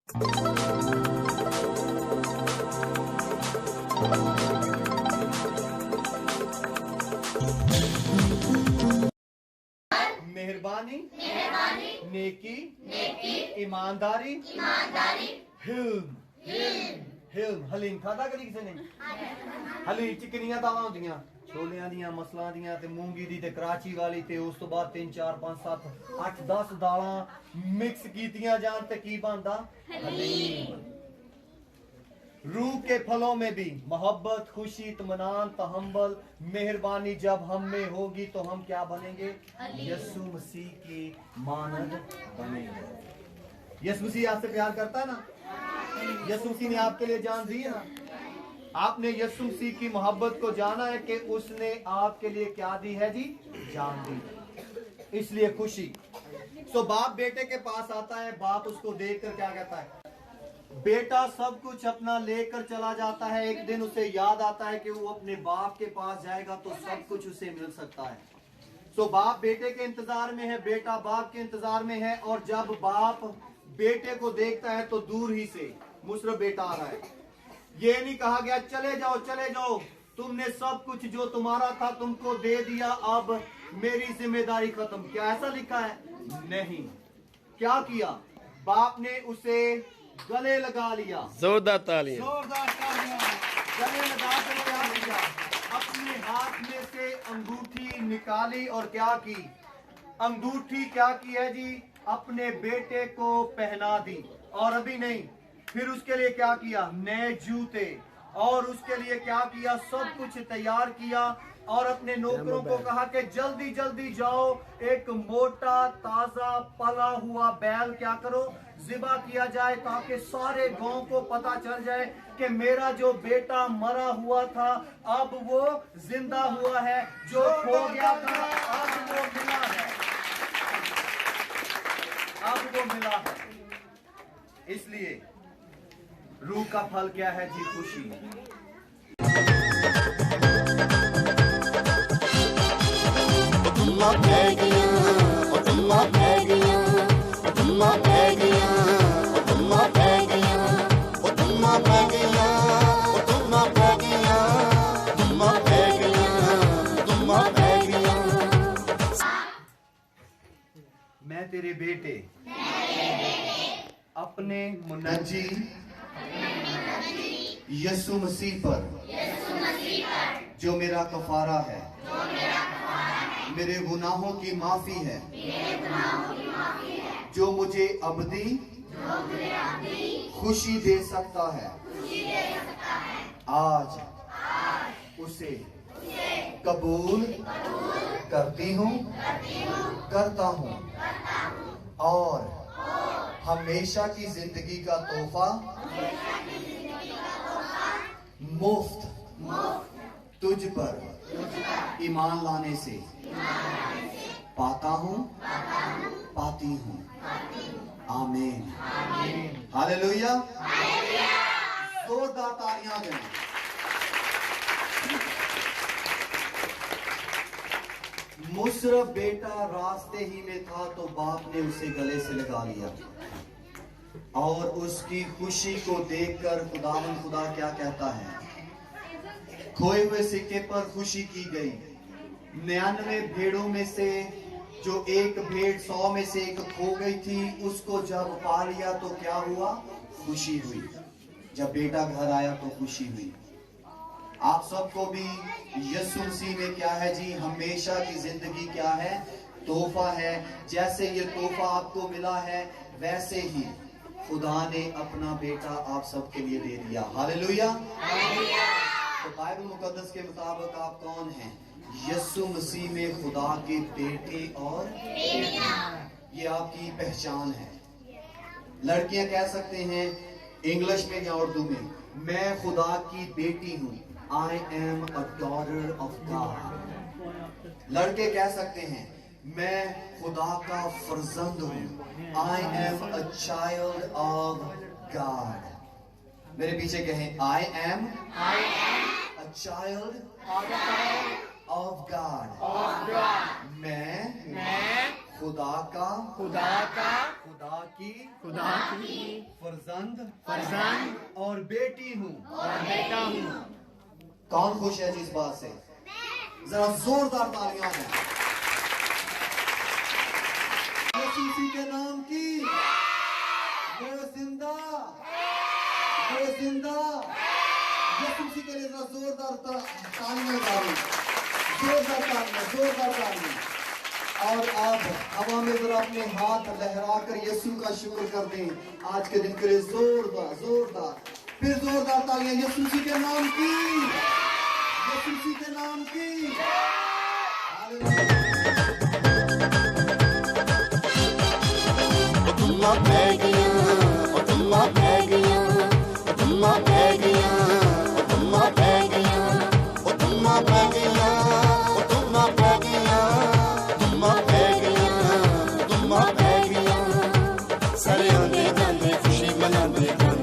मेहरबानी, नेकी, ईमानदारी, हिल्म हलीम खादा कदी किसी ने? हलीम चिकनियां दालां होंदियां छोलियां दियां, मसलां दियां ते मूंगी दी ते कराची वाली ते उस तो बाद 3 4 5 7 8 10 दालां मिक्स कीतियां जान ते की बनदा? हलीम। रूह के फलों में भी मोहब्बत, खुशी, इत्मीनान, तहम्मुल, मेहरबानी जब हम में होगी तो हम क्या बनेंगे? यीशु मसीह की मानद बनेंगे। यीशु मसीह आपसे प्यार करता है ना? यीशु मसीह ने आपके लिए जान दी है ना? आपने यीशु मसीह की मोहब्बत को जाना है कि उसने आपके लिए क्या दी है जी? जान दी। इसलिए खुशी। तो बाप बेटे के पास आता है, बाप उसको देखकर क्या कहता है? बेटा सब कुछ अपना लेकर चला जाता है। एक दिन उसे याद आता है कि वो अपने बाप के पास जाएगा तो सब कुछ उसे मिल सकता है। तो बाप बेटे के इंतजार में है, बेटा बाप के इंतजार में है। और जब बाप बेटे को देखता है तो दूर ही से मुसरफ बेटा आ रहा है। ये नहीं कहा गया चले जाओ, तुमने सब कुछ जो तुम्हारा था तुमको दे दिया, अब मेरी जिम्मेदारी खत्म। क्या ऐसा लिखा है? नहीं। क्या किया? बाप ने उसे गले लगा लिया। जोरदार तालियां। गले लगा कर क्या किया? अपने हाथ में से अंगूठी निकाली और क्या की? अंगूठी क्या की है जी? अपने बेटे को पहना दी। और अभी नहीं, फिर उसके लिए क्या किया? नए जूते। और उसके लिए क्या किया? सब कुछ तैयार किया और अपने नौकरों को कहा कि जल्दी जल्दी जाओ, एक मोटा ताजा पला हुआ बैल क्या करो? ज़िबा किया जाए, ताकि सारे गांव को पता चल जाए कि मेरा जो बेटा मरा हुआ था अब वो जिंदा हुआ है, जो खो गया था अब वो मिला है, अब वो मिला है। इसलिए रूह का फल क्या है जी? खुशी। मैं तेरे बेटे अपने मुनज्जी यीशु मसीह पर जो मेरा कफारा है, मेरे गुनाहों की माफी है, जो मुझे अबदी खुशी दे सकता है, आज उसे कबूल करती हूँ, करता हूँ और हमेशा की जिंदगी का तोहफा मुफ्त तुझ पर ईमान लाने से पाता हूँ, पाती हूँ। आमीन। हालेलुया। जोरदार तालियां दें। मुसरफ बेटा रास्ते ही में था तो बाप ने उसे गले से लगा लिया और उसकी खुशी को देखकर खुदा क्या कहता है? खोए हुए सिक्के पर खुशी की गई। 99 भेड़ों में से जो एक भेड़ 100 में से एक खो गई थी, उसको जब पा लिया तो क्या हुआ? खुशी हुई। जब बेटा घर आया तो खुशी हुई। आप सबको भी यीशु मसीह में क्या है जी? हमेशा की जिंदगी क्या है? तोहफा है। जैसे ये तोहफा आपको मिला है वैसे ही खुदा ने अपना बेटा आप सबके लिए दे दिया। हालेलुया। तो बाइबल मुकद्दस के मुताबिक आप कौन हैं? यीशु मसीह में खुदा के बेटे और ये आपकी पहचान है। लड़कियां कह सकते हैं इंग्लिश में या उर्दू में, मैं खुदा की बेटी हूँ। I am a daughter of God। लड़के कह सकते हैं मैं खुदा का फर्जंद हूँ। I am a child of God। मेरे पीछे कहें I am a child of God। मैं खुदा का खुदा का खुदा की खुदा की फर्जंद फर्जंद और बेटी हूँ। और बेटा हूँ। कौन खुश है जी इस बात से? जरा जोरदार तालियां हैं। यीशु मसीह के नाम की वो जिंदा यीशु मसीह के लिए जरा जोरदार तालियां डालें, जोरदार तालियां। और आप हवा में जरा अपने हाथ लहरा कर यीशु का शुक्र कर दें आज के दिन के लिए। जोरदार फिर जोरदार तालियां यीशु मसीह के नाम की, यीशु मसीह के नाम की। तुम्मा पै गया, तुम्मा पै गया, तुम्मा पै गया, तुम्मा पै गया, तुम्मा पै गया, तुम्मा पै गया, तुम्मा पै गया, तुम्मा पै गया। सारे आंदे जांदे खुशी मनांदे।